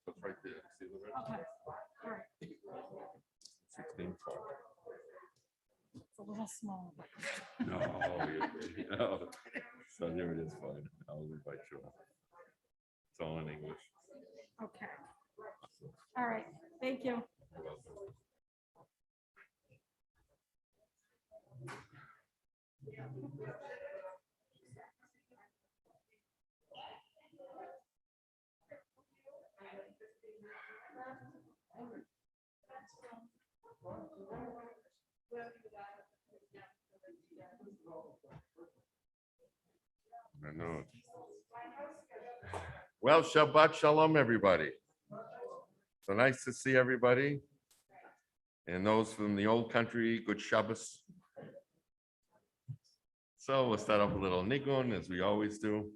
It's right there. See the red? Okay, all right. 16 far. It's a little small, but No, no. So here it is, fine. I'll invite you up. It's all in English. okay. All right, thank you. You're welcome. I know. Well, Shabbat Shalom, everybody. So nice to see everybody. And those from the old country, good Shabbos. So we'll start off a little nigun as we always do.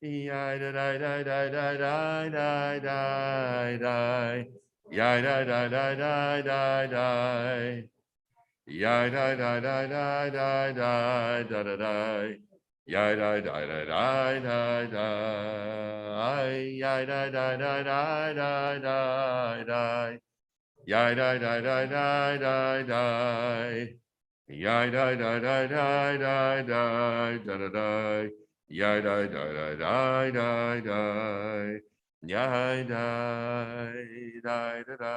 Yai da da da da da da da da da. Yai da da da da da da. Yai da da da da da da da da da. Yai da da da da da da. Yai da da da da da da da. Yai da da da da da da. Yai da da da da da da da da da. Yai da da da da da da. Yai da da da da.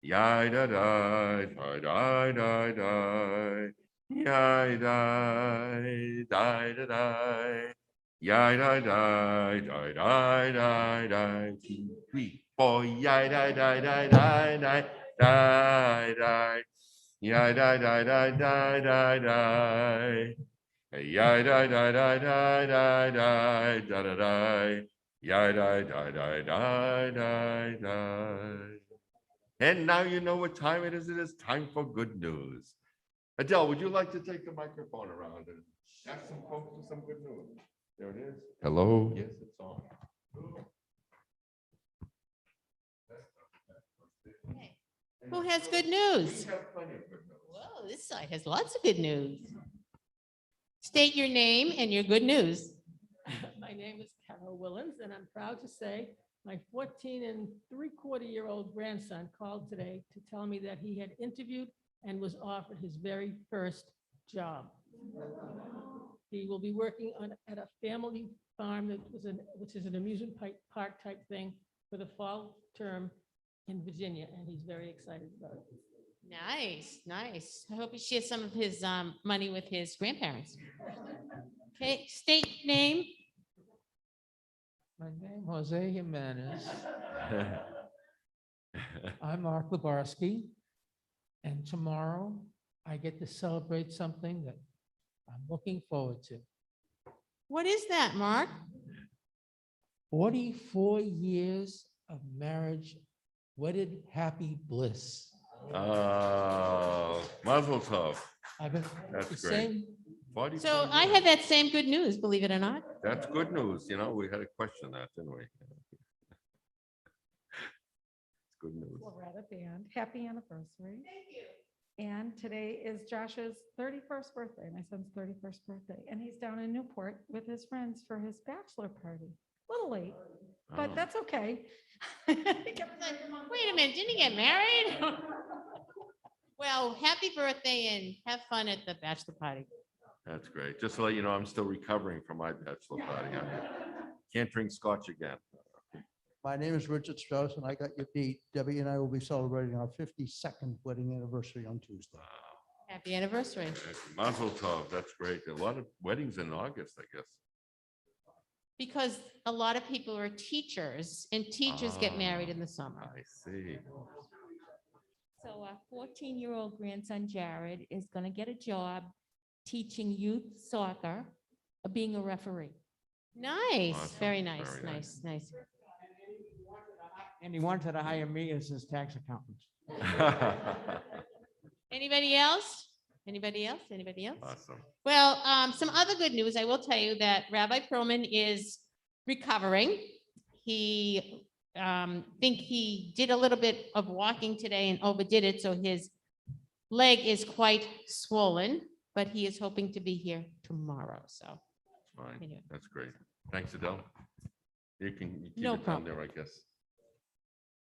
Yai da da da da da da. Yai da da da da. Yai da da da da da da. 2, 3, 4. Yai da da da da da da da. Yai da da da da da da. Yai da da da da da da da da da. Yai da da da da da da. And now you know what time it is. It is time for good news. Adele, would you like to take the microphone around and ask some folks for some good news? There it is. Hello. Yes, it's on. Who has good news? We have plenty of good news. Whoa, this side has lots of good news. State your name and your good news. My name is Carol Willens, and I'm proud to say my 14 3/4-year-old grandson called today to tell me that he had interviewed and was offered his very first job. He will be working at a family farm which is an amusement park type thing for the fall term in Virginia, and he's very excited about it. Nice, nice. I hope he shares some of his money with his grandparents. Okay, state name. My name Jose Jimenez. I'm Mark Lebarski. And tomorrow I get to celebrate something that I'm looking forward to. What is that, Mark? 44 years of marriage, wedded happy bliss. Oh, Mazel Tov. I've been That's the great. same. 44 So I years. have that same good news, believe it or not. That's good news. You know, we had to question that, didn't we? It's good news. Loretta Band, happy anniversary. Thank you. And today is Josh's 31st birthday, my son's 31st birthday, and he's down in Newport with his friends for his bachelor party. A little late, but Oh. that's okay. Wait a minute, didn't he get married? Well, happy birthday and have fun at the bachelor party. That's great. Just to let you know, I'm still recovering from my bachelor party. I can't drink scotch again. My name is Richard Strauss, and I got your beat. Debbie and I will be celebrating our 52nd wedding anniversary on Tuesday. Happy anniversary. Mazel Tov. That's great. A lot of weddings in August, I guess. Because a lot of people are teachers and teachers get married in the summer. I see. So our 14-year-old grandson Jared is going to get a job teaching youth soccer, being a referee. Nice, Awesome. very nice, Very nice, nice. And he wanted to hire me as his tax accountant. Anybody else? Anybody else? Anybody else? Awesome. Well, some other good news. I will tell you that Rabbi Perlman is recovering. He think he did a little bit of walking today and overdid it, so his leg is quite swollen, but he is hoping to be here tomorrow. So Fine. anyway. That's great. Thanks, Adele. You can keep No it down problem. there, I guess.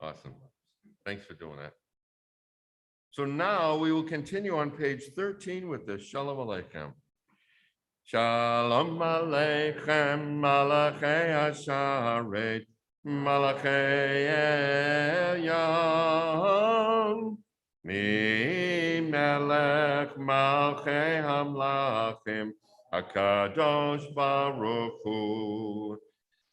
Awesome. Thanks for doing that. So now we will continue on page 13 with the Shalom Aleichem. Shalom Aleichem, Malachei Hasharet, Malachei Elyon, Mi Melech Malchei Hamlachim, HaKadosh Baruch Hu.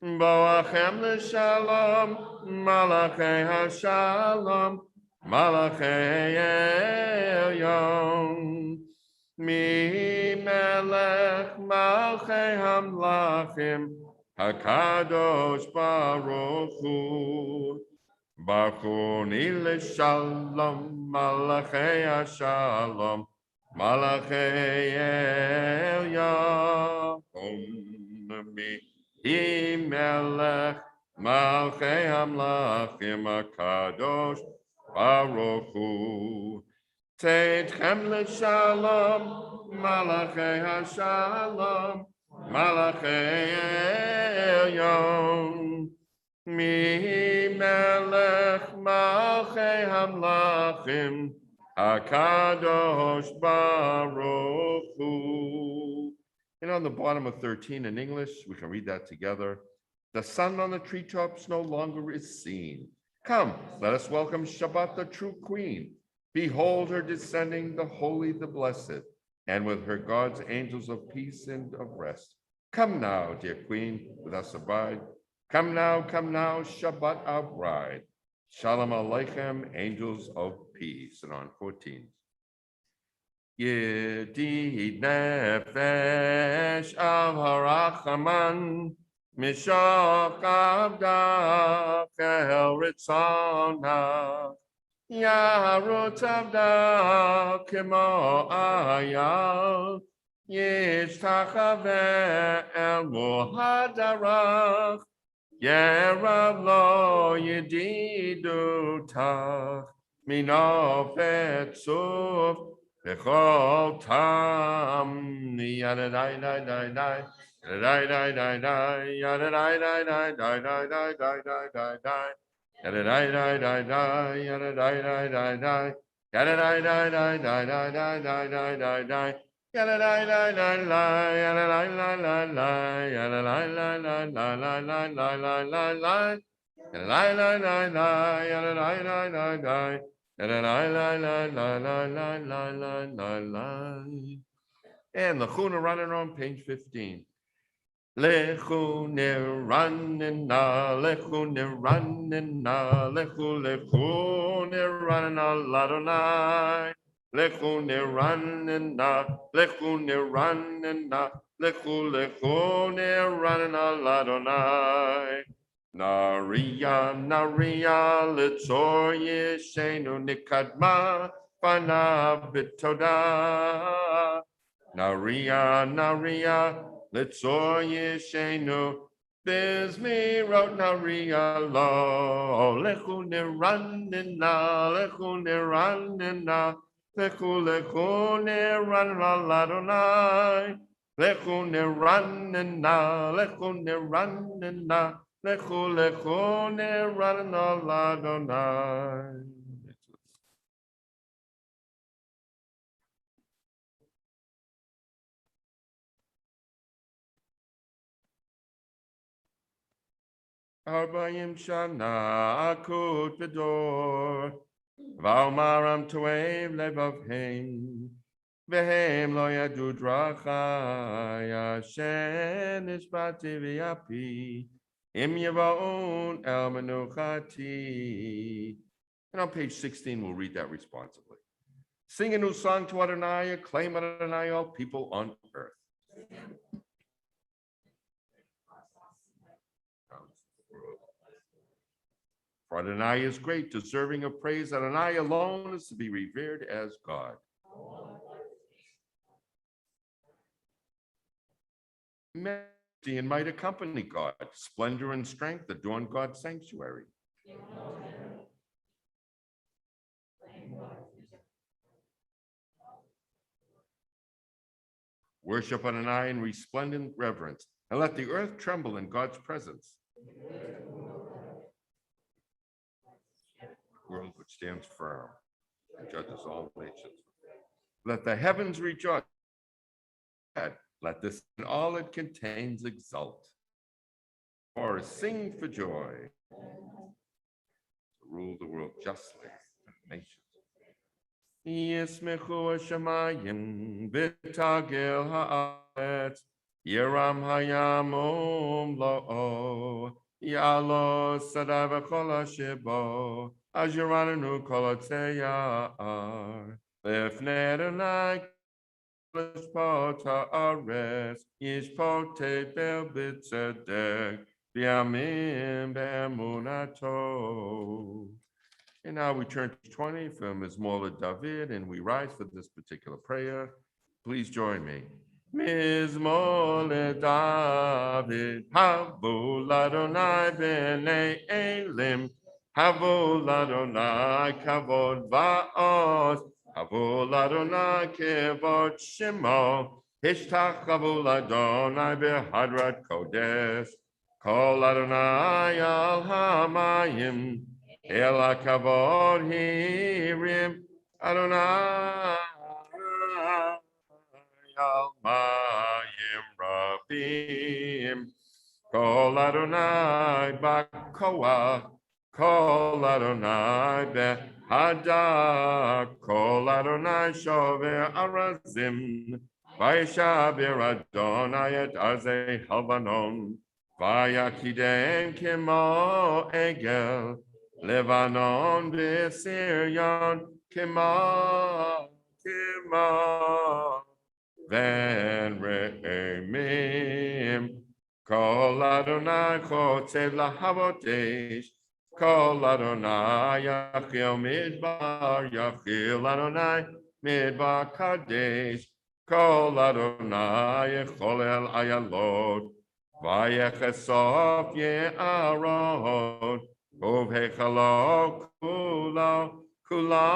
Boachem l'shalom, Malachei Hashalom, Malachei Elyon. Mi melech malchei hamlachim, HaKadosh Baruch Hu. Bachuni l'shalom, Malachei Hashalom, Malachei Elyon. Mi melech malchei hamlachim, HaKadosh Baruch Hu. Teitchem l'shalom, Malachei Hashalom, Malachei Elyon. Mi melech malchei hamlachim, HaKadosh Baruch Hu. And on the bottom of 13 in English, we can read that together. The sun on the treetops no longer is seen. Come, let us welcome Shabbat, the true queen. Behold her descending, the holy, the blessed, and with her God's angels of peace and of rest. Come now, dear queen, with us abide. Come now, Shabbat, our bride. Shalom Aleichem, angels of peace. And on 14. Yedid nefesh av harachaman, mishach avda kel ritzonah. Yarut avda kimo ayal, yishtachave el muhadarach, yerav lo yedidutach, minofet suf, bechol tam, yadadai, dai, dai, dai, dai, dai, dai, dai, yadadai, dai, dai, dai, dai, dai, dai, dai, dai, dai, yadadai, dai, dai, dai, yadadai, dai, dai, dai, yadadai, dai, dai, dai, dai, dai, dai, dai, dai, dai. Yada la la la la, yada la la la la, yada la la la la la la la la la la. Yada la la la la, yada la la la la, yada la la la la la la la la la la. And the Chuna running on page 15. Lechu neranina, lechu neranina, lechu neranina, ladonai. Lechu neranina, lechu neranina, lechu neranina, ladonai. Naria, naria, litzor yeshenu nikadma, fana bitoda. Naria, naria, Litzor Yeshenu, Bizmi wrote Naria lo, Lechu neranina, Lechu neranina, Lechu neranina ladonai, Lechu neranina, Lechu neranina, Lechu neranina ladonai. Arbayim shana akut bedor, v'almaram tuev levavhem, v'hem lo yadu drachai, Hashem nishbati v'yapi, im yavaon el menuchati. And on page 16, we'll read that responsibly. Sing a new song to Adonai, acclaim Adonai, all people on earth. For Adonai is great, deserving of praise. Adonai alone is to be revered as God. Majesty and might accompany God. Splendor and strength adorn God's sanctuary. Worship Adonai in resplendent reverence, and let the earth tremble in God's presence. World which stands firm and judges all nations. Let the heavens rejoice. Let this and all it contains exult. Or sing for joy. To rule the world justly, nations. Yismechu Hashemayim v'tagel haaretz Yeram hayam lo'o Ya'alo sadai v'chol hashebo Asheranu kol hatzeyar Lefnei Adonai Lishpot haaretz Yishpotei bel b'tzedek V'yamim be'emunato. And now we turn to 20 from Mizmor David, and we rise for this particular prayer. Please join me. Mizmor David, Havu Ladonai b'nei Elim, Havu Ladonai kavod va'os, Havu Ladonai kevod shemo, Hishtachavu Ladonai b'hadrat kodesh, Kol Adonai al hamayim, El hakavod hirim Adonai al mayim rabim. Kol Adonai b'koach, Kol Adonai b'hada, Kol Adonai shover arazim. Vayishaber Adonai et arzei Halvanon, Vayakidem kemo egel. Lebanon b'Sirion kema ven re'emim kol Adonai chotzev lahavotesh kol Adonai yachil midbar yachil Adonai midbar kadesh kol Adonai yecholel ayalot vayechesof ye'arot Kov hechalo kulo, Kula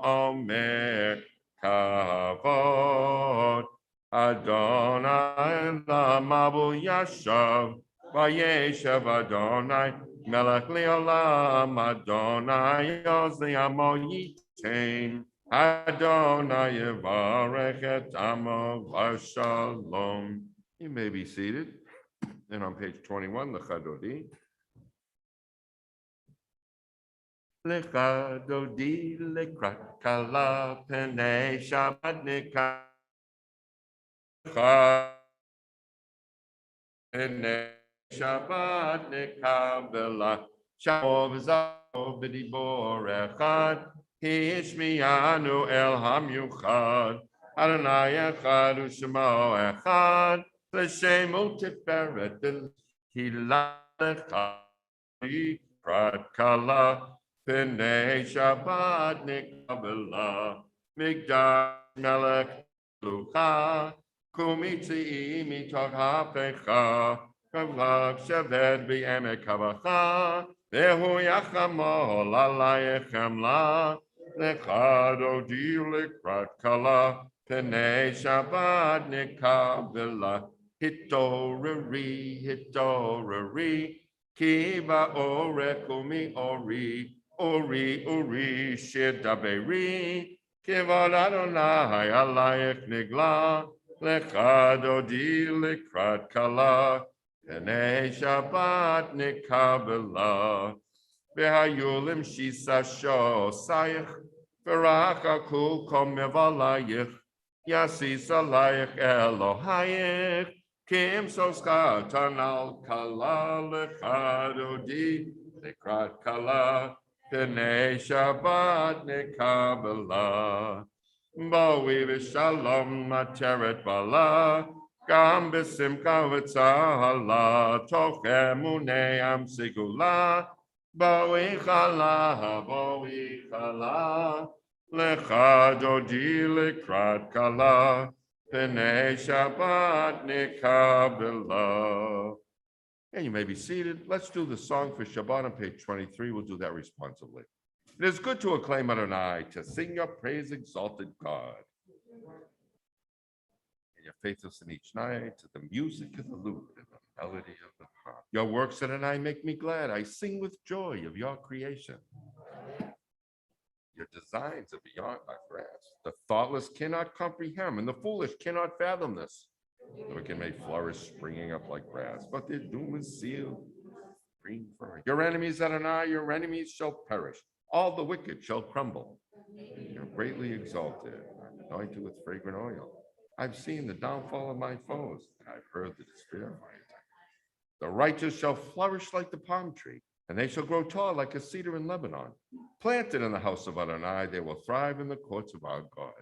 Omer Kavod Adonai Lamabu Yashav Vayeshav Adonai Melech Leolam Adonai Yozni Amo Yitain Adonai Yevarech et Amo Vashalom. You may be seated. And on page 21, the Chadodi. Lecha dodi lekrat kala pene shabbat nika pene shabbat nika bela shamo v'zavo b'dibor echad hishmiyanu el hamyuchad Adonai echad u'shemo echad l'shemu tiferet hilalecha lekrat kala Pene Shabbat Nikabela Migdal Melech Lucha Kumitzi Mitoch Hapecha Kavak Shaved B'Emek Kavacha Vehu Yachamo Lalayechem La Lechado Likrat Kala Pene Shabbat Nikabela Hitorari Kiba Orekumi Ori Uri Shidaberi Kivod Adonai Alayek Nigla Lechadodi Likrat Kala Pene Shabbat Nikabela Behayulim Shisa Sho Sayach Veracha Kul Komevalayich Yasis Alayech Elohayech Kim Soska Tanal Kala Lechadodi Likrat Kala Pene Shabbat Nekabela Bowi V'Shalom Materet Bala Gam B'Simcha V'Tzahala Toch Emunei Am Sigula Bowi Chala Lechadodi Likrat Kala Pene Shabbat Nikabela. And you may be seated. Let's do the song for Shabbat on page 23. We'll do that responsibly. It is good to acclaim Adonai, to sing your praise, exalted God. And your faithfulness in each night, to the music of the lute and the melody of the harp. Your works, Adonai, make me glad. I sing with joy of your creation. Your designs are beyond my grasp. The thoughtless cannot comprehend, and the foolish cannot fathom this. We can make flourish springing up like grass, but their doom is sealed. Green for your enemies, Adonai, your enemies shall perish. All the wicked shall crumble. You're greatly exalted. I'm anointed with fragrant oil. I've seen the downfall of my foes. I've heard the despair of my attack. The righteous shall flourish like the palm tree, and they shall grow tall like a cedar in Lebanon. Planted in the house of Adonai, they will thrive in the courts of our God.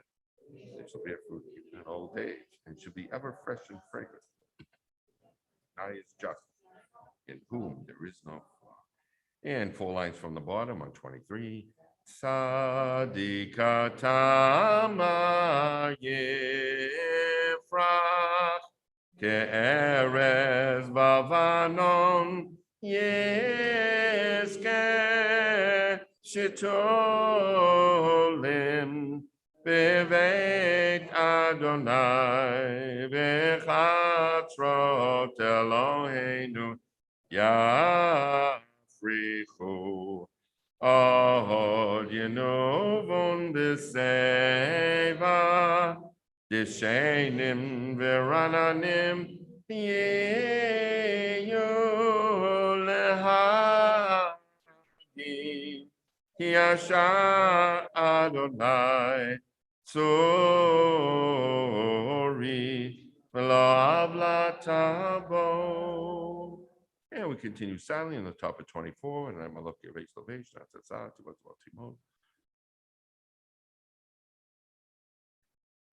They shall bear fruit even in old age, and shall be ever fresh and fragrant. Adonai is just, in whom there is no flaw. And 4 lines from the bottom on 23. Sadikatama Yefrach Ke'erez Bavanon Yeske Shitolim Beveit Adonai Bechatzrot Eloheinu Yafrichu Od Yenovon B'Seva Dishenim Verananim Yeyu Lehagi Yasha Adonai Sorry Tabo. And we continue silently on the top of 24, and I'm going to look at race salvation.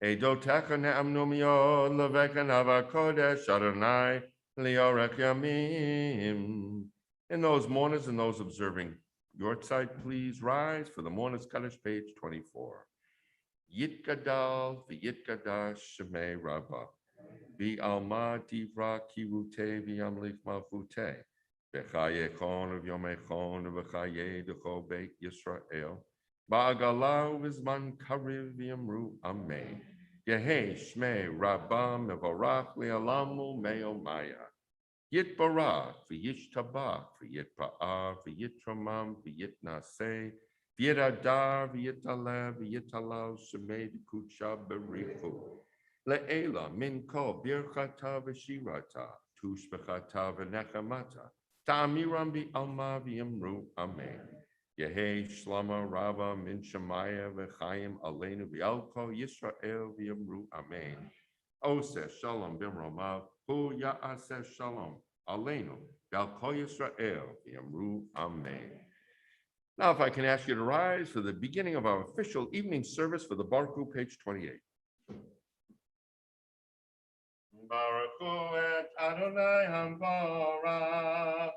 Edotecha ne'amnumio levekan hava kodesh Adonai liorech yamim. And those mourners and those observing your side, please rise for the mourners Kaddish, page 24. Yitgadal v'yitgadash shemei Rabbah. V'alma divra kirute v'yamlich malchute. B'chayechon v'yomechon v'chayei d'chol beit Yisrael. Ba'agala v'zman kariv v'yamru amen. Yehei shmei rabba mevorach li'alamu me'omaya. Yitbarach v'yishtabach v'yitpa'ar v'yitramam v'yitnaseh v'yitadar v'yitalev v'yitalal shemei d'kutsha berichu. Le'ela min kol birchata v'shirata tushbechata v'nechamata ta'amiram v'alma v'yamru amen. Yehei shlama rava min shemaya v'chayim aleinu v'al kol Yisrael v'yamru amen. Oseh shalom b'mromav hu ya'aseh shalom aleinu v'al kol Yisrael v'yamru amen. Now, if I can ask you to rise for the beginning of our official evening service for the Baruch Hu, page 28. Baruch Hu et Adonai Hamvarach.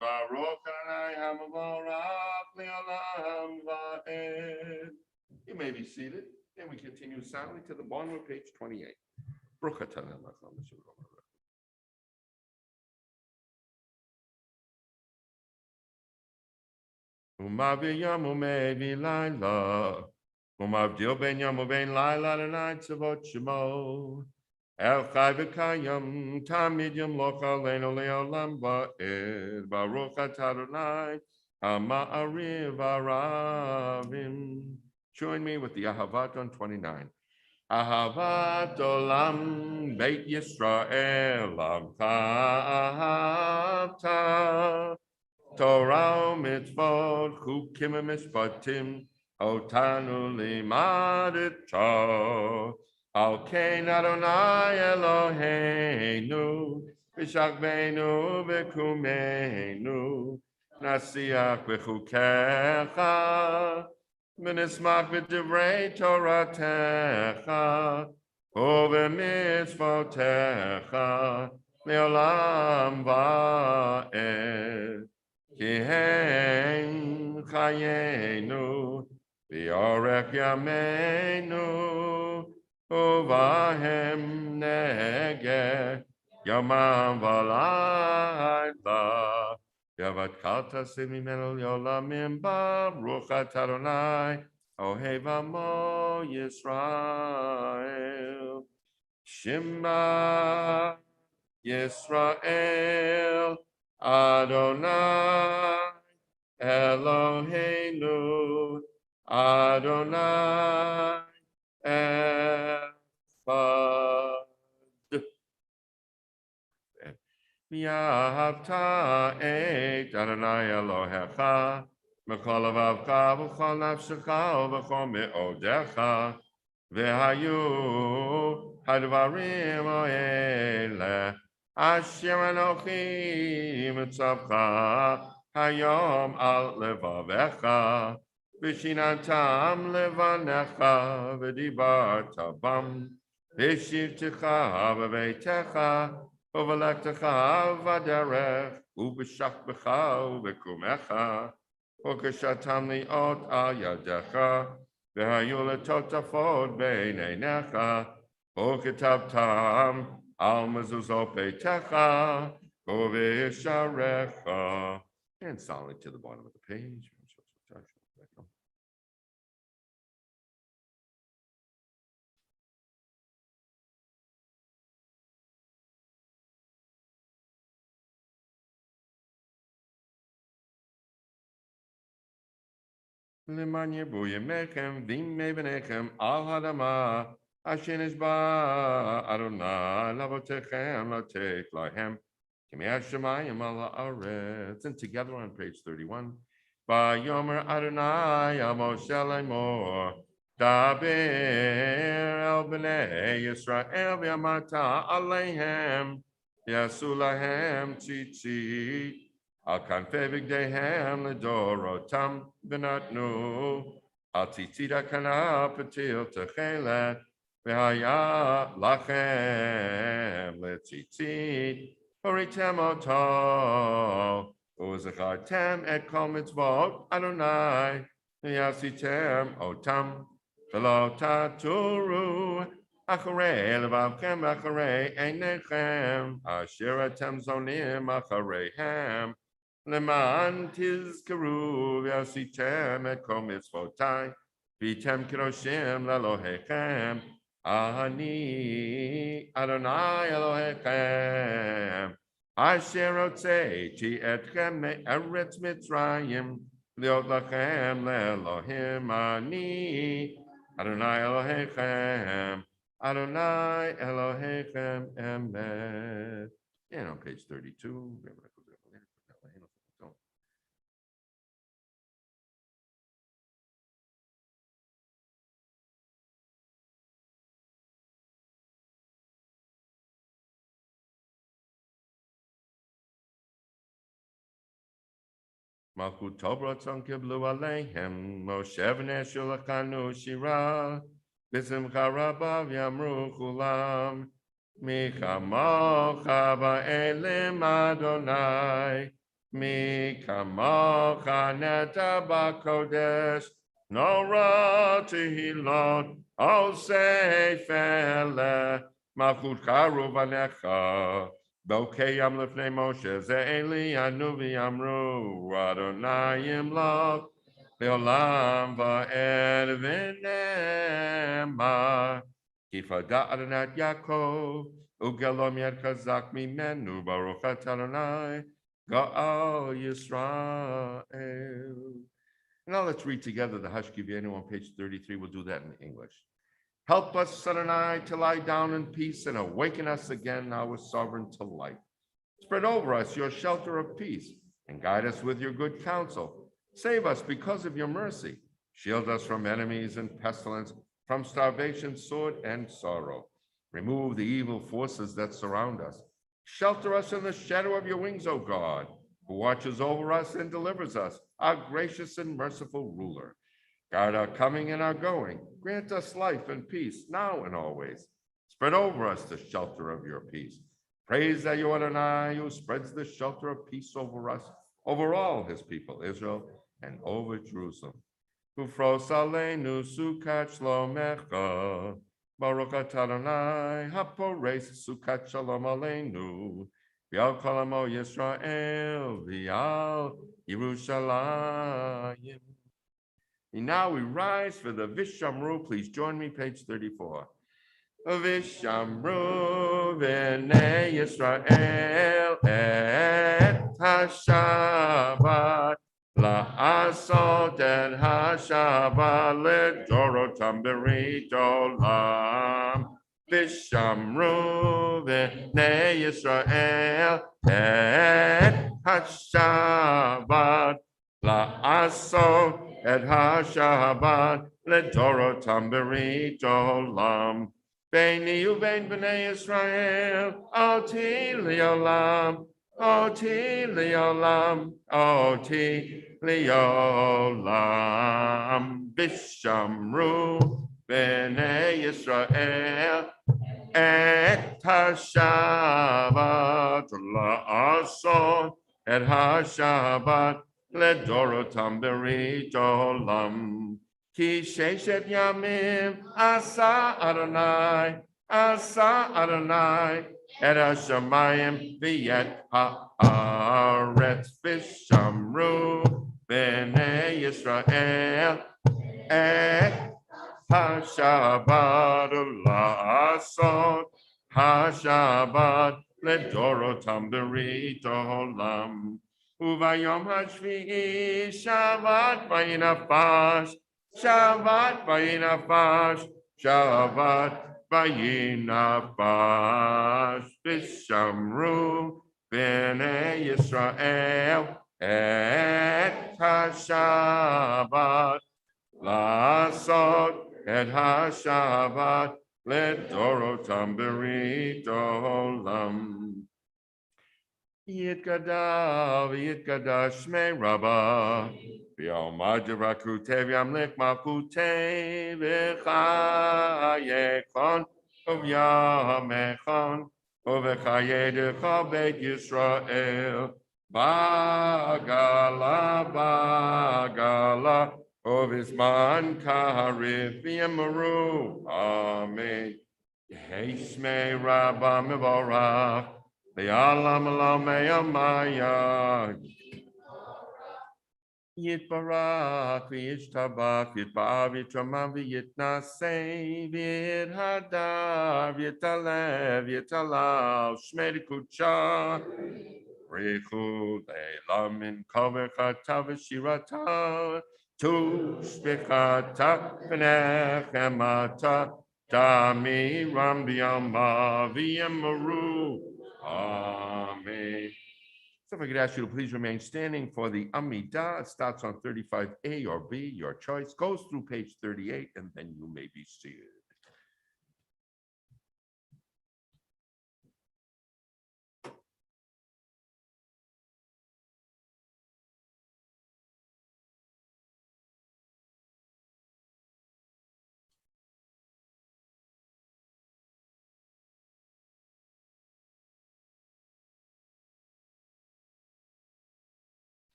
Baruch Adonai Hamvarach le'olam va'ed. You may be seated, and we continue silently to the bottom of page 28. Baruch atah Adonai Melech U'maviyam u'mevi laila. Umavdil ben yom u'ben laila l'nai tzavot shemo. El chai v'kayam tamid yamloch aleinu le'olam va'ed. Baruch atah Adonai ha'ma'ariv ha'ravim. Join me with the Ahavat on 29. Ahavat olam beit Yisrael avta. Torah mitzvot chukim mishpatim otanu limadita. Al kein Adonai Eloheinu v'shachvenu v'kumenu nasiach v'chukecha v'nismach v'divrei Toratecha u'v'mitzvotecha le'olam va'ed. Ki hein chayenu v'yorech yameinu uvahem negeh yamam v'layla yavat kalta simimenu yolamim baruch atah Adonai ohev amo Yisrael. Shema Yisrael Adonai Eloheinu Adonai Echad. V'ahavta et Adonai Elohecha b'chol levavcha v'chol nafshecha v'chol me'odecha v'hayu hadvarim ha'eleh asher anochi mitzavcha hayom al levavecha v'shinantam levanecha v'dibarta bam v'shivtecha v'veitecha v'valektecha v'aderech u'b'shachbecha u'b'kumecha u'keshatam li'ot al yadecha v'hayu letotafot b'eineinecha u'ketabtam al mezuzot beitecha u'v'yisharecha. And solid to the bottom of the page. L'man yirbu yemechem v'imei v'nechem al hadama asher nishba Adonai lavotechem latek lahem k'mei hashemayim al haaretz. And together on page 31. Vayomer Adonai al Moshe lemor daber el bnei Yisrael v'amata aleihem yasu lahem tzitzit al kanfei bigdeihem ledorotam v'natnu al tzitzit hakana patil techelet v'haya lachem letzitzit horitem oto u'zachartem et kol mitzvot Adonai v'yasitem otam v'lo taturu אחרי לבבכם ואחרי עיניכם, אשר אתם זונים אחריהם, למען תזכרו ועשיתם את כל מצוותיי, והייתם קדושים לאלוהיכם, אני אדוני אלוהיכם, אשר הוצאתי אתכם מארץ מצרים, להיות לכם לאלוהים, אני אדוני אלוהיכם, Adonai Elohechem Emet. And on page 32. Malchut Tobratzon kiblu aleihem, Moshe v'nei shulachanu shira, B'simcha rabav yamru chulam, Mi chamocha ba'elim Adonai, Mi chamocha neta b'kodesh, Nora tehilot, Al seifele, Malchut karu v'necha, Bokeyam lefnei Moshe, Ze'eli anu v'yamru, Adonai yimlok, Leolam va'ed v'nema, Kifada Adonai Yaakov, Ugelom yad chazak mimenu, Baruch atah Adonai, Ga'al Yisrael. Now let's read together the Hashkivienu on page 33. We'll do that in English. Help us, Adonai, to lie down in peace and awaken us again, our sovereign, to life. Spread over us your shelter of peace and guide us with your good counsel. Save us because of your mercy. Shield us from enemies and pestilence, from starvation, sword, and sorrow. Remove the evil forces that surround us. Shelter us in the shadow of your wings, O God, who watches over us and delivers us, our gracious and merciful ruler. Guard our coming and our going. Grant us life and peace now and always. Spread over us the shelter of your peace. Praise that you, Adonai, who spreads the shelter of peace over us, over all his people, Israel, and over Jerusalem. Ufros aleinu sukat shlomecha, Baruch atah Adonai, hapores sukat shalom aleinu, v'al kol amo Yisrael, v'al Yerushalayim. And now we rise for the Vishamru. Please join me, page 34. Vishamru v'nei Yisrael et hashabat la'asot et hashabat ledorotam berit olam. Vishamru v'nei Yisrael et hashabat la'asot et hashabat ledorotam berit olam. Beini uvein b'nei Yisrael, oti liolam, oti liolam, oti liolam. Bishamru b'nei Yisrael, et hashabat la'asot, et hashabat ledorotam berit olam. Ki sheshet yamim asa Adonai, et hashamayim v'yet haaretz v'shamru b'nei Yisrael, et hashabat la'asot, hashabat ledorotam berit olam. Uvayom hashvi'i shavat vayinafash, Shabbat vayinafash, Shabbat vayinafash, Vishamru b'nei Yisrael et hashabat la'asot et hashabat ledorotam berit olam. Yitkadav yitkadash shmei Rabbah, v'yomad rakutei v'yamlik malkutei v'chayekon u'vyamechon u'v'chayedecha beit Yisrael ba'gala u'v'zman karif v'yamaru. Amen. Yeshmei Rabba Mevorach, Le'alam Elamei Amaya. Yitbarach v'yishtabach v'yitba'av v'yitramam v'yitnaseh v'yithadar v'yitalev v'yitalav shmei kucha Rechu le'lam min kover chatav v'shiratav tu shpichata v'nechem ata dami ram b'yama v'yemaru. Amen. So if I could ask you to please remain standing for the Amidah. It starts on 35A or B, your choice, goes through page 38, and then you may be seated.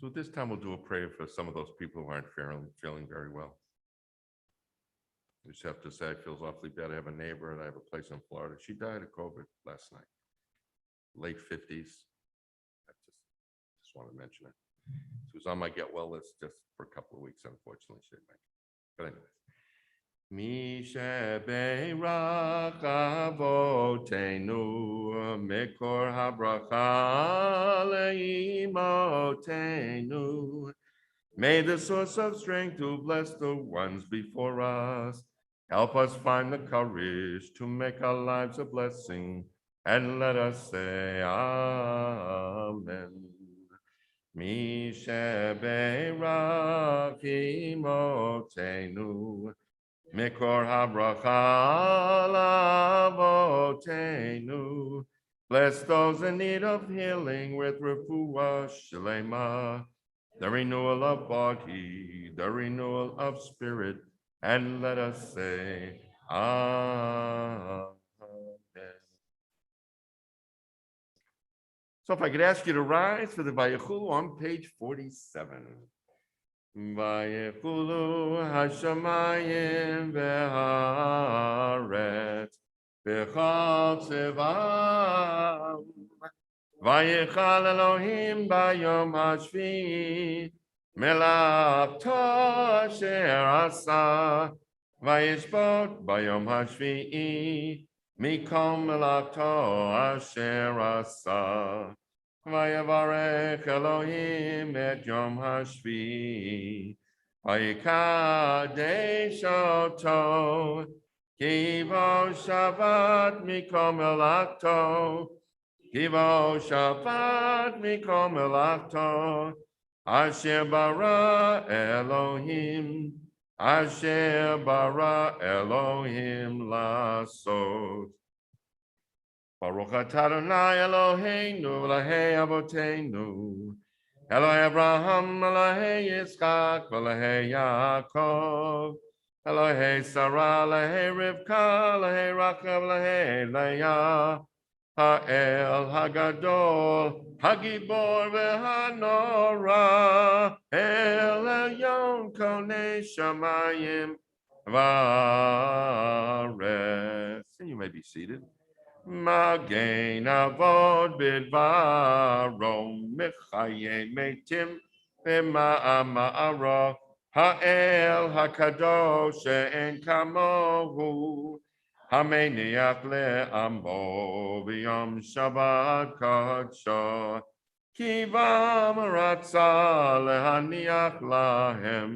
So at this time, we'll do a prayer for some of those people who aren't feeling very well. I just have to say, it feels awfully bad. I have a neighbor and I have a place in Florida. She died of COVID last night, late 50s. I just want to mention it. She was on my get well list just for a couple of weeks. Unfortunately, she didn't make it. But anyways. Mishe beirach avotenu mekor habracha leimotenu. May the source of strength to bless the ones before us help us find the courage to make our lives a blessing, and let us say Amen. Mishe beirach imotenu Mikor habracha lavotenu. Bless those in need of healing with refuah shlema, the renewal of body, the renewal of spirit, and let us say Amen. So if I could ask you to rise for the Vayechulu on page 47. Vayechulu hashamayim v'haaretz v'chol tzevam. Vayechal Elohim bayom hashvi melachto asher asa. Vayishbot bayom hashvi mikol melachto asher asa. Vayavarech Elohim et Yom Hashvi, Vayikadesh oto, Kivo Shabbat Mikom Elakto. Kivo Shabbat Mikom Elakto. Asher bara Elohim. Asher bara Elohim lasot. Baruch atah Adonai Eloheinu v'lahei avoteinu. Elohei Abraham, Elohei Yitzchak, v'lahei Yaakov. Elohei Sarah, Elohei Rivka, Elohei Rachel, Elohei Leah. Ha'el Hagadol, Hagibor v'hanora. El Elyon konei shamayim v'aretz. And you may be seated. Magen avod bidvaro mechaye metim b'ma'amaro ha'el hakadosh she'en kamohu hameniach le'amo b'yom Shabbat kadsho kivam ratza lehaniach lahem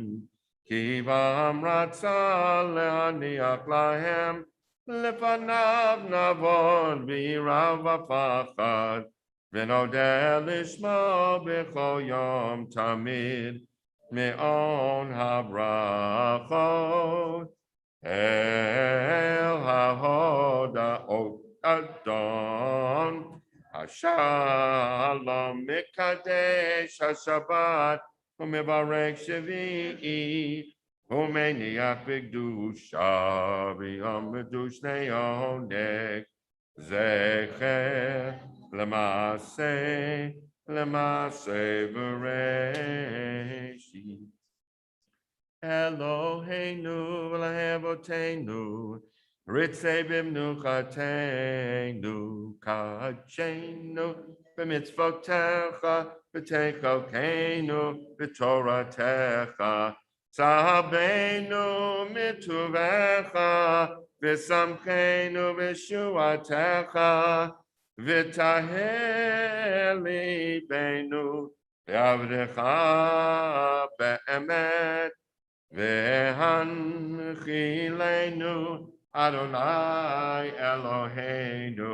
kivam ratza lehaniach lahem Lefanav navon v'irav v'pachad v'nodeh lishma b'chol yom tamid me'on habrachot el hahoda'ot adon hashalom mekadesh hashabbat u'mevarek shvi'i Umeniach b'gdusha v'yom b'dushnei onek zecher l'maseh v'reishit. Eloheinu v'lahei avoteinu ritzei b'mnuchateinu kachenu b'mitzvotecha v'techokeinu v'toratecha Sahabeinu mituvecha, v'samcheinu v'shuatecha, v'taheh libeinu, v'avdecha be'emet, v'hanchilenu, Adonai Eloheinu,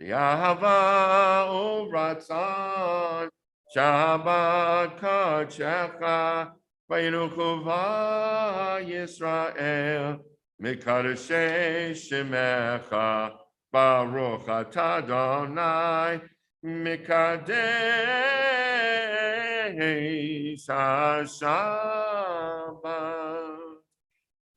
v'yahava u'ratzon, Shabbat kadshecha, Vayinukova Yisrael, Mikadashei Shemecha, Baruch atah Adonai, Mikadesh HaShabbat.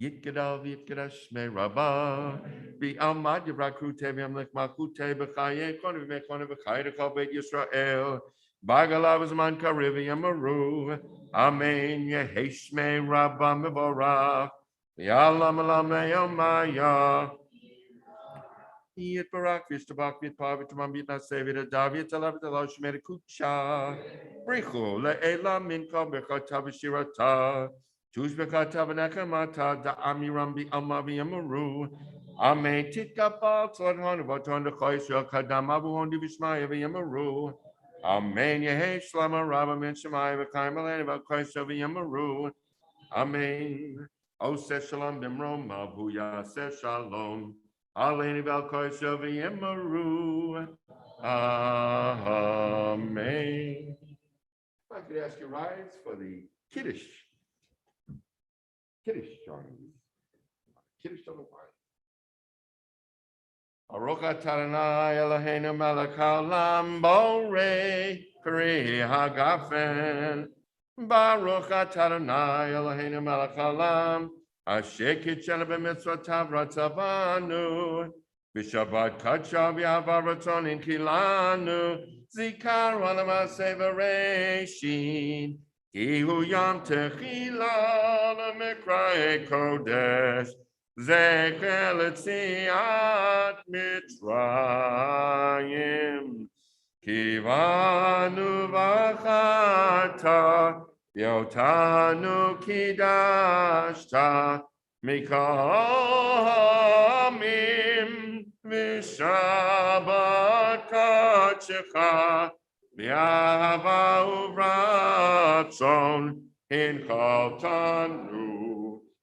Yitkedav Yitkedash Me Rabbah, V'amad Yivrakute V'yamlech Malchute B'chaye Kone V'mechone V'chaye D'chol Beit Yisrael, Bagalav Zman Kariv Yamaru, Amen Yeheshme Rabbah Mevorach, V'yalam Alamei Omaya, Yit Barak V'ishtabak V'itpav V'tamam V'itnaseh V'itadav V'italav V'italav Shemei Kucha, Brichu Le'elam Minko B'chata V'shirata, Tush B'chata V'nechemata Da'amiram V'alma V'yamaru, Amen Titkapal Tzadhon V'aton D'choy Shel Kadam Avuhon D'Vishmaya V'yamaru, Amen. Yehi Shlama Rabba Min Shemai V'Chaim Aleni V'Kosha V'Yamaru. Amen. Oseh Shalom B'Mrom Abu Yaseh Shalom. Aleni V'Kosha V'Yamaru. Amen. If I could ask you rise for the Kiddush. Kiddush, John. Kiddush on the wine. Baruch atah Adonai Eloheinu melech haolam borei pri hagafen. Baruch atah Adonai Eloheinu melech haolam asher kitshenu b'mitzvotav ratzavanu b'shabbat kadsha v'yahava ratzon inkilanu zikaron l'maseh v'reishit ki hu yom techila l'mikra'ei kodesh Zecher l'tziat Mitzrayim, kivanu v'chata, yotanu kidashta, mikol hamim, v'shabbat kadshecha, v'yahava uvratzon, hinchaltanu.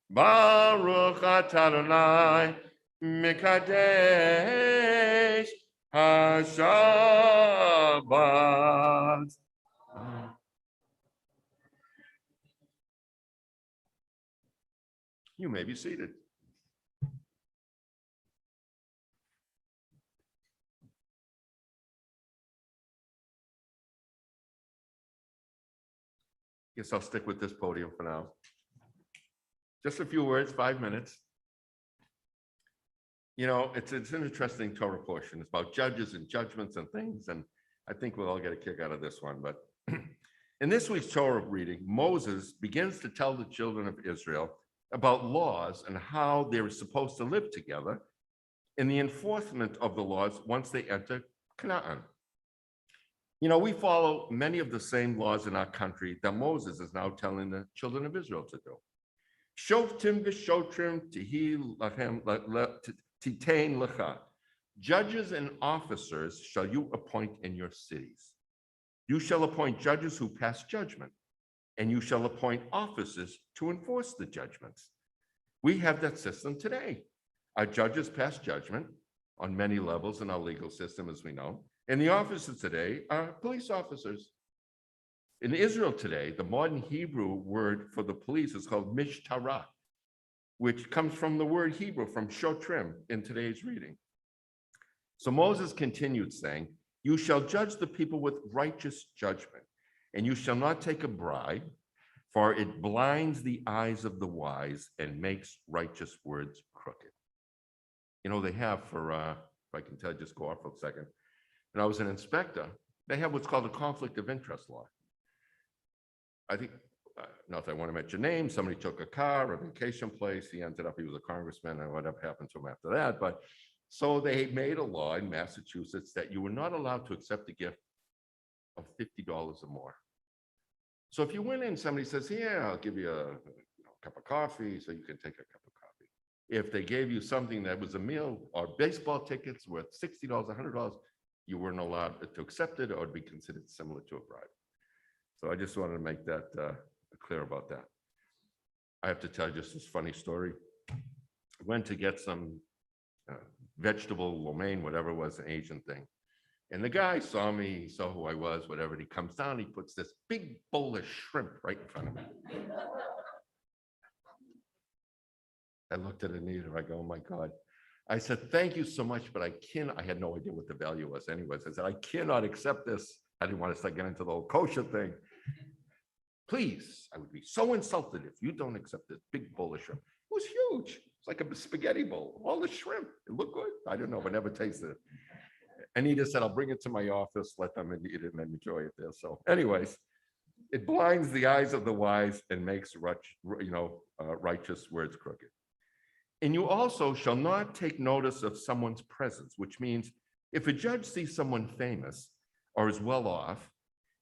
Baruch atah Adonai, Mikadesh HaShabbat. You may be seated. Guess I'll stick with this podium for now. Just a few words, 5 minutes. You know, it's an interesting Torah portion. It's about judges and judgments and things, and I think we'll all get a kick out of this one. But in this week's Torah reading, Moses begins to tell the children of Israel about laws and how they were supposed to live together in the enforcement of the laws once they enter Canaan. You know, we follow many of the same laws in our country that Moses is now telling the children of Israel to do. Shoftim v'shotrim tihi lachem titain lecha. Judges and officers shall you appoint in your cities. You shall appoint judges who pass judgment, and you shall appoint officers to enforce the judgments. We have that system today. Our judges pass judgment on many levels in our legal system, as we know. And the officers today are police officers. In Israel today, the modern Hebrew word for the police is called mishtara, which comes from the word Hebrew, from shotrim in today's reading. So Moses continued saying, you shall judge the people with righteous judgment, and you shall not take a bribe, for it blinds the eyes of the wise and makes righteous words crooked. You know, they have for, if I can tell you, just go off for a second. And I was an inspector, they have what's called a conflict of interest law. I think, not that I want to mention names, somebody took a car, a vacation place, he ended up, he was a congressman, and whatever happened to him after that. But so they made a law in Massachusetts that you were not allowed to accept a gift of $50 or more. So if you went in, somebody says, yeah, I'll give you a cup of coffee, so you can take a cup of coffee. If they gave you something that was a meal or baseball tickets worth $60, $100, you weren't allowed to accept it, or it'd be considered similar to a bribe. So I just wanted to make that clear about that. I have to tell you just this funny story. I went to get some vegetable, lo mein, whatever it was, an Asian thing. And the guy saw me, he saw who I was, whatever, and he comes down, he puts this big bowl of shrimp right in front of me. I looked at Anita, I go, oh my God. I said, thank you so much, but I had no idea what the value was anyways. I said, I cannot accept this. I didn't want to start getting into the whole kosher thing. Please, I would be so insulted if you don't accept this big bowl of shrimp. It was huge. It's like a spaghetti bowl, all the shrimp. It looked good. I don't know, but never tasted it. Anita said, I'll bring it to my office, let them eat it and enjoy it there. So anyways, it blinds the eyes of the wise and makes righteous words crooked. And you also shall not take notice of someone's presence, which means if a judge sees someone famous or is well off,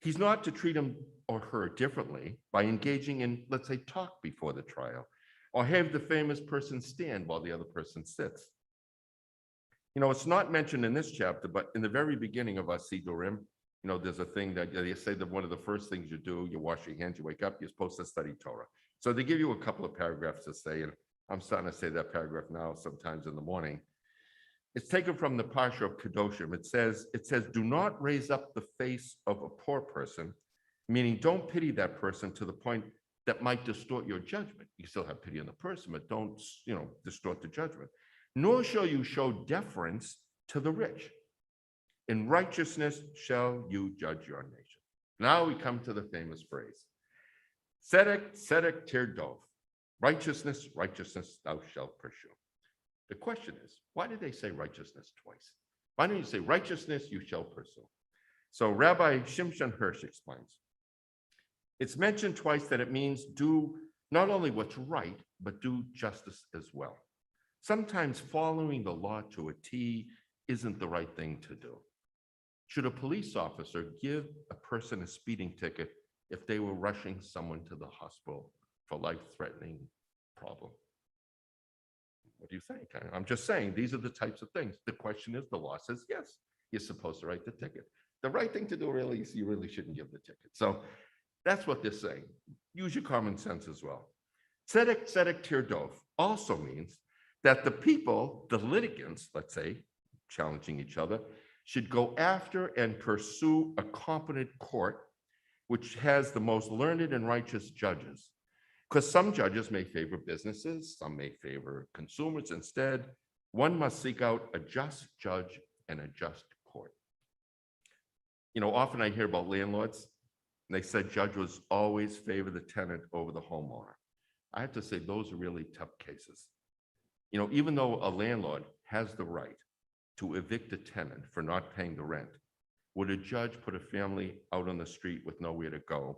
he's not to treat him or her differently by engaging in, let's say, talk before the trial, or have the famous person stand while the other person sits. You know, it's not mentioned in this chapter, but in the very beginning of our Sidurim, you know, there's a thing that they say that one of the first things you do, you wash your hands, you wake up, you're supposed to study Torah. So they give you a couple of paragraphs to say, and I'm starting to say that paragraph now sometimes in the morning. It's taken from the Parsha of Kedoshim. It says, do not raise up the face of a poor person, meaning don't pity that person to the point that might distort your judgment. You still have pity on the person, but don't, distort the judgment. Nor shall you show deference to the rich. In righteousness shall you judge your nation. Now we come to the famous phrase, Tzedek, tzedek tirdov. Righteousness, righteousness thou shalt pursue. The question is, why did they say righteousness twice? Why don't you say righteousness you shall pursue? So Rabbi Shimshon Hirsch explains. It's mentioned twice that it means do not only what's right, but do justice as well. Sometimes following the law to a T isn't the right thing to do. Should a police officer give a person a speeding ticket if they were rushing someone to the hospital for life-threatening problem? What do you think? I'm just saying, these are the types of things. The question is, the law says, yes, you're supposed to write the ticket. The right thing to do really is you really shouldn't give the ticket. So that's what they're saying. Use your common sense as well. Tzedek, tzedek tirdov also means that the people, the litigants, let's say, challenging each other, should go after and pursue a competent court which has the most learned and righteous judges. Because some judges may favor businesses, some may favor consumers. Instead, one must seek out a just judge and a just court. Often I hear about landlords, and they said judges always favor the tenant over the homeowner. I have to say, those are really tough cases. Even though a landlord has the right to evict a tenant for not paying the rent, would a judge put a family out on the street with nowhere to go?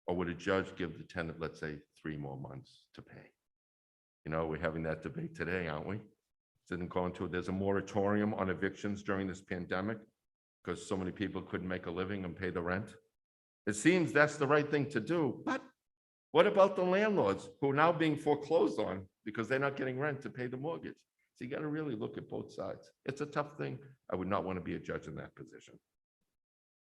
Or would a judge give the tenant, let's say, 3 more months to pay? We're having that debate today, aren't we? There's a moratorium on evictions during this pandemic because so many people couldn't make a living and pay the rent. It seems that's the right thing to do, but what about the landlords who are now being foreclosed on because they're not getting rent to pay the mortgage? So you got to really look at both sides. It's a tough thing. I would not want to be a judge in that position.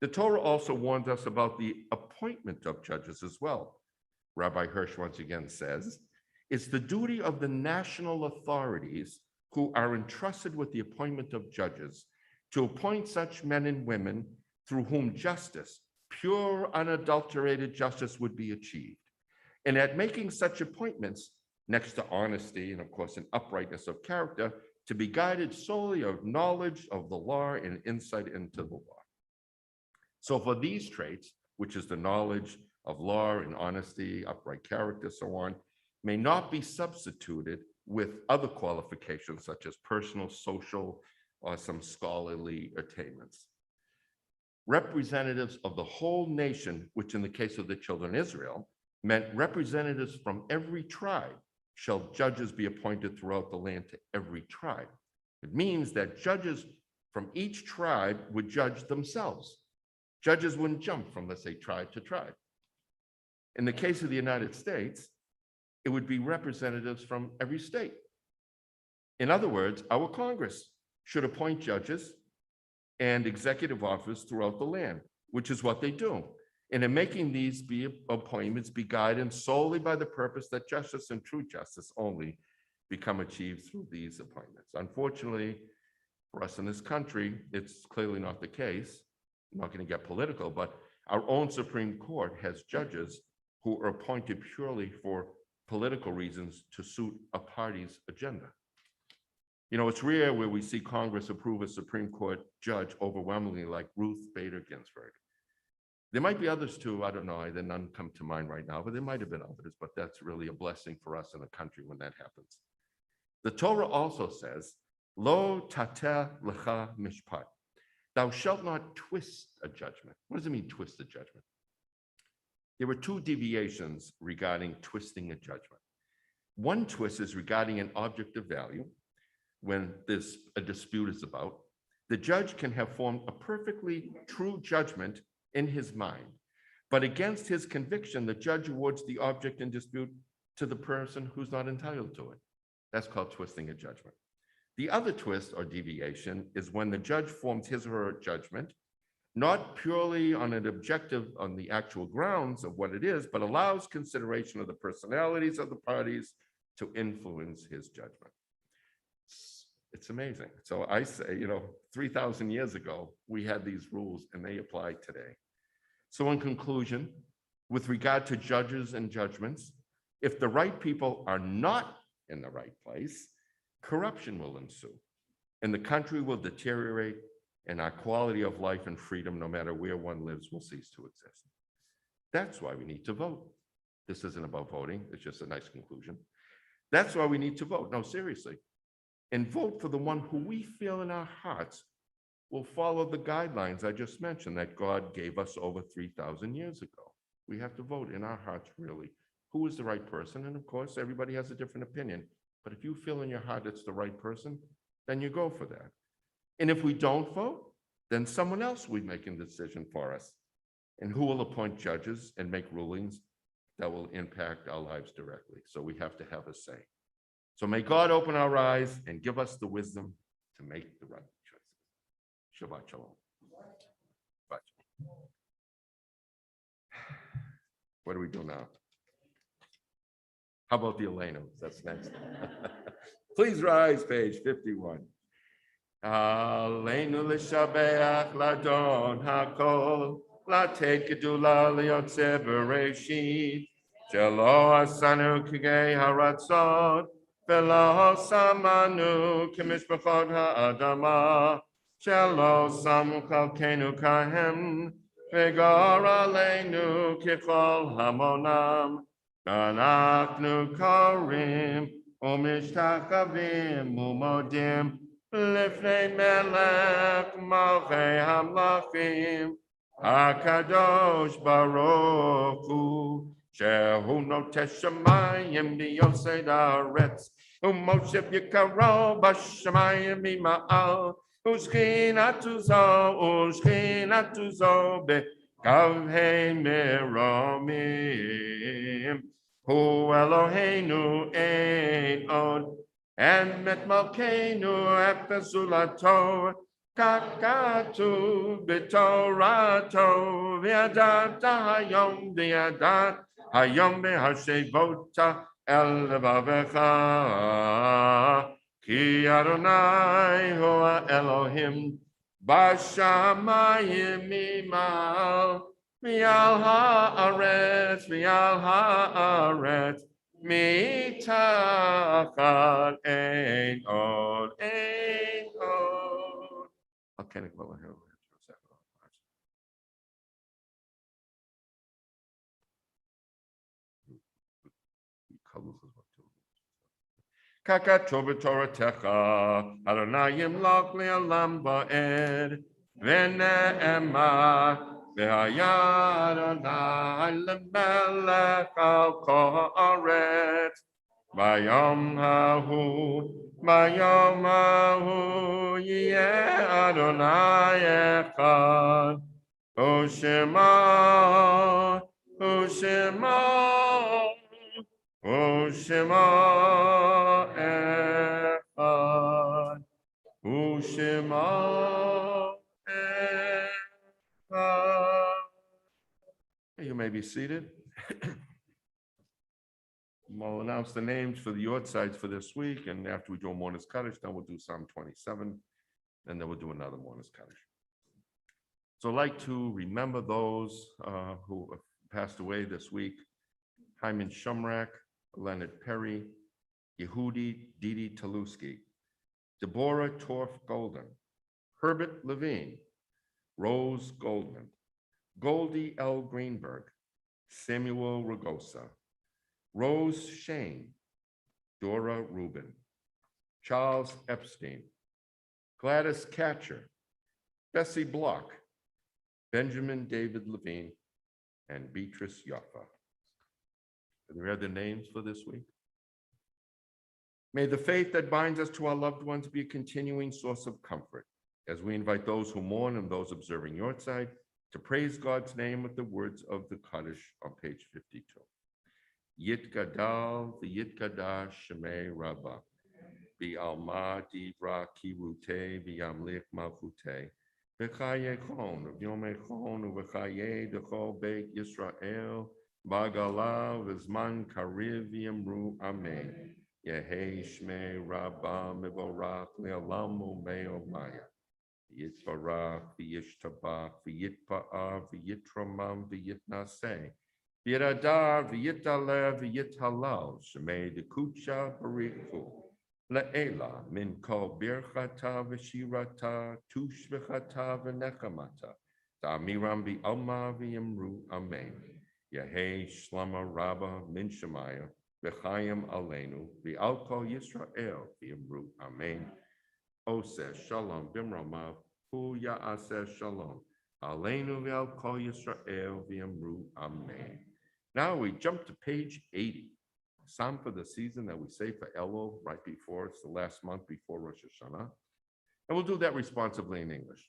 The Torah also warns us about the appointment of judges as well. Rabbi Hirsch once again says, it's the duty of the national authorities who are entrusted with the appointment of judges to appoint such men and women through whom justice, pure, unadulterated justice would be achieved. And at making such appointments, next to honesty and of course an uprightness of character, to be guided solely of knowledge of the law and insight into the law. So for these traits, which is the knowledge of law and honesty, upright character, so on, may not be substituted with other qualifications such as personal, social, or some scholarly attainments. Representatives of the whole nation, which in the case of the children of Israel, meant representatives from every tribe, shall judges be appointed throughout the land to every tribe. It means that judges from each tribe would judge themselves. Judges wouldn't jump from, let's say, tribe to tribe. In the case of the United States, it would be representatives from every state. In other words, our Congress should appoint judges and executive officers throughout the land, which is what they do. And in making these appointments be guided solely by the purpose that justice and true justice only become achieved through these appointments. Unfortunately, for us in this country, it's clearly not the case. I'm not going to get political, but our own Supreme Court has judges who are appointed purely for political reasons to suit a party's agenda. It's rare where we see Congress approve a Supreme Court judge overwhelmingly like Ruth Bader Ginsburg. There might be others too, I don't know, none come to mind right now, but there might have been others, but that's really a blessing for us in the country when that happens. The Torah also says, Lo tateh lecha mishpat. Thou shalt not twist a judgment. What does it mean, twist a judgment? There were 2 deviations regarding twisting a judgment. One twist is regarding an object of value. When a dispute is about, the judge can have formed a perfectly true judgment in his mind, but against his conviction, the judge awards the object in dispute to the person who's not entitled to it. That's called twisting a judgment. The other twist or deviation is when the judge forms his or her judgment, not purely on the actual grounds of what it is, but allows consideration of the personalities of the parties to influence his judgment. It's amazing. So I say, 3,000 years ago, we had these rules and they apply today. So in conclusion, with regard to judges and judgments, if the right people are not in the right place, corruption will ensue and the country will deteriorate and our quality of life and freedom, no matter where one lives, will cease to exist. That's why we need to vote. This isn't about voting. It's just a nice conclusion. That's why we need to vote. No, seriously. And vote for the one who we feel in our hearts will follow the guidelines I just mentioned that God gave us over 3,000 years ago. We have to vote in our hearts, really. Who is the right person? And of course, everybody has a different opinion. But if you feel in your heart it's the right person, then you go for that. And if we don't vote, then someone else will be making the decision for us. And who will appoint judges and make rulings that will impact our lives directly. So we have to have a say. So may God open our eyes and give us the wisdom to make the right choices. Shabbat shalom. Shabbat shalom. What do we do now? How about the Elenos? That's next. Please rise, page 51. Aleinu l'shabeach ladon hakol, latet gedula liotze bereshit, shelo asanu kigei haratzot, velo samanu k'mishpachot ha'adama, shelo samu chalkenu kahem, v'gor aleinu k'chol hamonam, anachnu korim, u'mishtachavim u'modim, Lifnei melech malchei hamlachim, HaKadosh Baruch Hu, Shehu notesh shamayim b'yosei haaretz, u'moshe b'yikaro b'shamayim b'ma'al, u'shchinatu zo b'kavhei meromim, Hu Eloheinu ein od, and met malkeinu epesulato kakatu bitorato viadat hayom behashevota el levavecha ki Adonai hu Elohim bashamayim mimal mial haaretz Mitachat ein od. Okay, well, here. Kakato b'toratecha, Adonai yimloch le'olam ba'ed, v'ne'ema, v'haya Adonai lemelech al kol haaretz, bayom hahu, yeh Adonai echad, U'shema echad, U'shema echad. You may be seated. We'll announce the names for the Yortsides for this week, and after we do a Mourner's Kaddish, then we'll do Psalm 27, and then we'll do another Mourner's Kaddish. So I'd like to remember those who have passed away this week: Hyman Shumrak, Leonard Perry, Yehudi Didi Taluski, Deborah Torf Golden, Herbert Levine, Rose Goldman, Goldie L. Greenberg, Samuel Ragosa, Rose Shane, Dora Rubin, Charles Epstein, Gladys Catcher, Bessie Block, Benjamin David Levine, and Beatrice Yoffa. Are there other names for this week? May the faith that binds us to our loved ones be a continuing source of comfort as we invite those who mourn and those observing Yortzeit to praise God's name with the words of the Kaddish on page 52. Yitgadal v'yitgadash shemei Rabbah, v'alma divra kirute v'yamlich malchute, v'chayechon v'yomechon v'chaye dechol beit Yisrael, b'gala v'zman kariv v'yamru amen. Yehei shmei Rabbah mivorach le'olam u'me'omaya. Yitbarach v'yishtabach v'yitpa'ah v'yitramam v'yitnaseh. V'yadar v'yitaleh v'yithalal shemei dekucha barichu le'ela min kol birchata v'shirata tushvechata v'nechamata ta'amiram v'alma v'yamru amen. Yehei shlama rabba min shemaya v'chayim aleinu v'al kol Yisrael v'yamru amen. Oseh shalom b'mromav hu ya'aseh shalom aleinu v'al kol Yisrael v'yamru amen. Now we jump to page 80, Psalm for the season that we say for Elul right before, it's the last month before Rosh Hashanah. And we'll do that responsibly in English.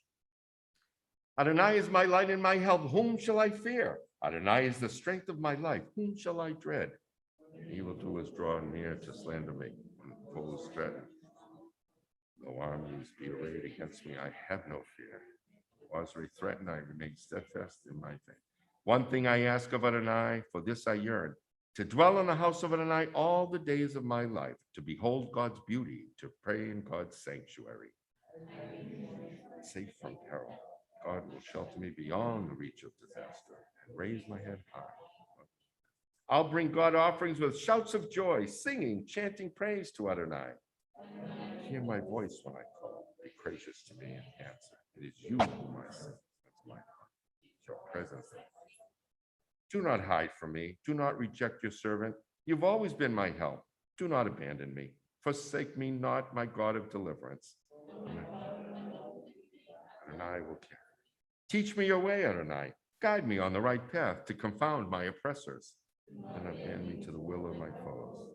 Adonai is my light and my help. Whom shall I fear? Adonai is the strength of my life. Whom shall I dread? Evildoers draw near to slander me. Foes threaten. Though armies be arrayed against me, I have no fear. Though I threaten, I remain steadfast in my faith. One thing I ask of Adonai, for this I yearn, to dwell in the house of Adonai all the days of my life, to behold God's beauty, to pray in God's sanctuary. Safe from peril, God will shelter me beyond the reach of disaster and raise my head high. I'll bring God offerings with shouts of joy, singing, chanting praise to Adonai. Hear my voice when I call. Be gracious to me and answer. It is you whom I seek. That's my heart. Your presence. Do not hide from me. Do not reject your servant. You've always been my help. Do not abandon me. Forsake me not, my God of deliverance. Adonai will care. Teach me your way, Adonai. Guide me on the right path to confound my oppressors. And abandon me to the will of my foes.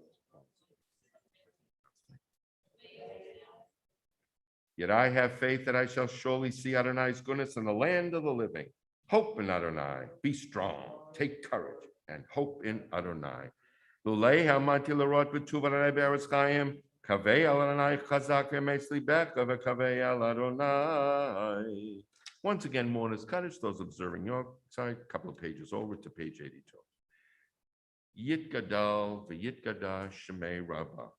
Yet I have faith that I shall surely see Adonai's goodness in the land of the living. Hope in Adonai. Be strong. Take courage and hope in Adonai. Lulei hamanti lerot b'tuv Adonai be'eretz chaim. Kavei al Adonai chazak v'emetz libeka v'kavei al Adonai. Once again, Mourner's Cottage, those observing York, sorry, a couple of pages over to page 82. Yitgadal v'yitgadash shemei Rabbah.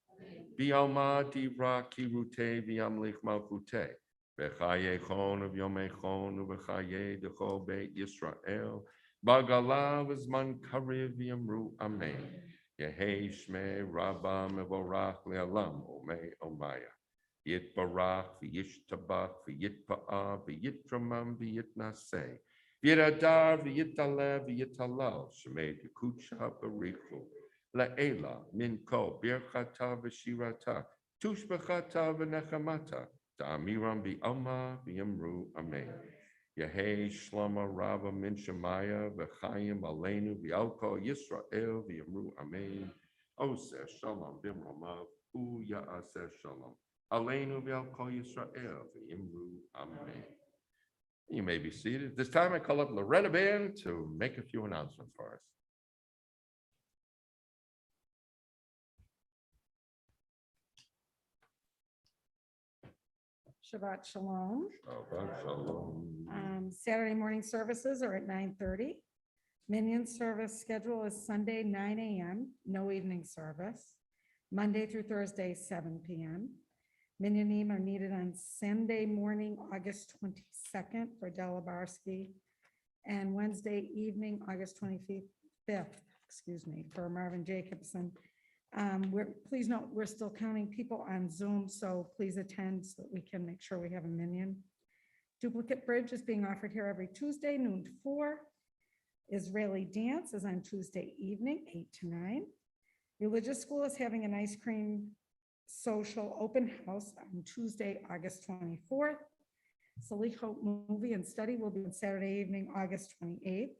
Bialma divra kirute v'yamlich malchute. V'chayechon of yomechon v'chaye decho beit Yisrael. Bagala v'zman karev v'yamru amen. Yehei shmei Rabbah mevorach le'alam omei omaya. Yitbarach v'yishtabach v'yitpa'ah v'yitramam v'yitnaseh. V'yitadar v'yitalev v'yitalal shemei dekucha barichu. La'ela minko birchata v'shirata tushbechata v'nechamata ta'amiram bi'alma v'yamru amen. Yehei shlama rava min shemaya v'chayim aleinu v'yalko Yisrael v'yamru amen. Oseh shalom b'mromav u'ya'aseh shalom aleinu v'yalko Yisrael v'yamru amen. You may be seated. This time I call up Loretta Band to make a few announcements for us. Shabbat Shalom. Shabbat shalom. Saturday morning services are at 9:30. Minyan service schedule is Sunday, 9 a.m., no evening service. Monday through Thursday, 7 p.m. Minyanim are needed on Sunday morning, August 22nd for Delabarsky, and Wednesday evening, August 25th, for Marvin Jacobson. Please note, we're still counting people on Zoom, so please attend so that we can make sure we have a minyan. Duplicate bridge is being offered here every Tuesday, noon to 4. Israeli dance is on Tuesday evening, 8 to 9. Religious school is having an ice cream social open house on Tuesday, August 24th. Salichot movie and study will be on Saturday evening, August 28th.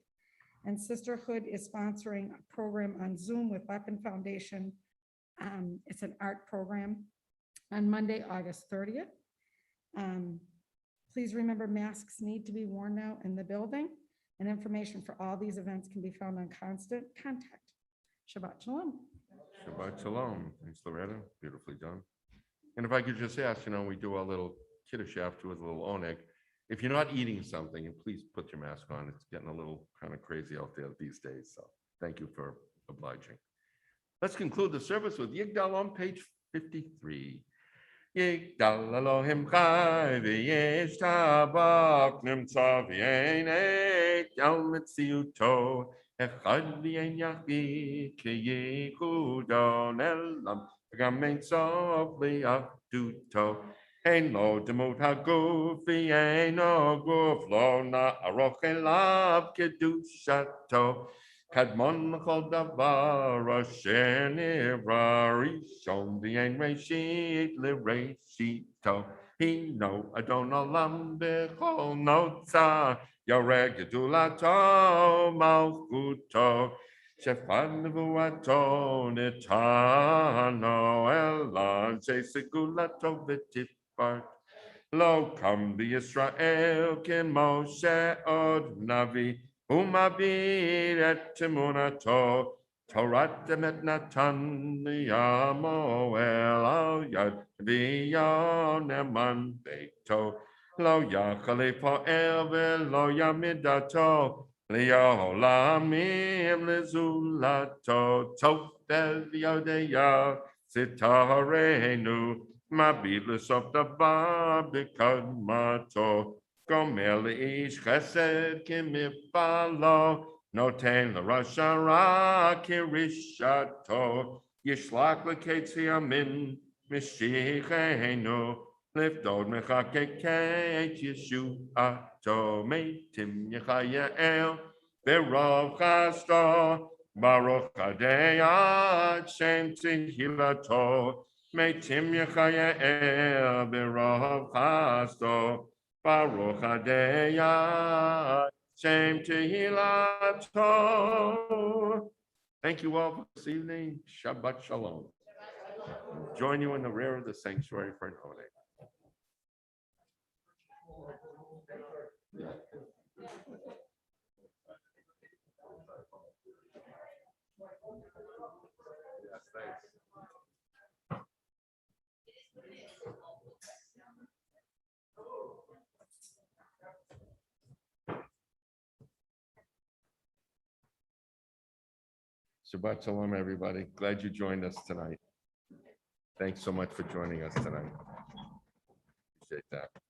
And Sisterhood is sponsoring a program on Zoom with Weapon Foundation. It's an art program on Monday, August 30th. Please remember, masks need to be worn now in the building, and information for all these events can be found on constant contact. Shabbat Shalom. Shabbat shalom. Thanks, Loretta. Beautifully done. And if I could just ask, we do our little kiddush afterwards, a little oneg. If you're not eating something, and please put your mask on. It's getting a little kind of crazy out there these days. So thank you for obliging. Let's conclude the service with Yigdal on page 53. Yigdal Elohim Chai v'yesh tabak nimtza v'yein yal mitziuto echad v'yein yachid ki yichudo nelam v'gam ein sof li'achduto. Ein lo demut haguf v'yeino guf lo na'aroch elav kedushato. Kadmon l'chol davar asher nivra rishon v'yein reshit l'reshito. Hino adon olam b'chol notza yoreg gedulato malchuto. Shefan nevuato nitano elan shesegulato v'tifart. Lo kam b'Yisrael ken Moshe od navi. Umabir et timunato, Torat demet natan yamo el al yad viyon eman beito, lo yachale po'el velo yamidato, Leolamim lezulato totel yodeya sitarenu mabit lesop the barbicad mato gomel ish chesed kimifalo noten l'rashara kirishato yishlach leketziamin mishichenu Liftod mechakeket Yeshuato meitim Yechayael Berov Chasto Baruch Adeyat Shem Tehilato meitim Yechayael Berov Chasto Baruch Adeyat Shem Tehilato. Thank you all for this evening. Shabbat Shalom. Join you in the rear of the sanctuary for an holiday. Yes, thanks. Shabbat Shalom, everybody. Glad you joined us tonight. Thanks so much for joining us tonight. Appreciate that.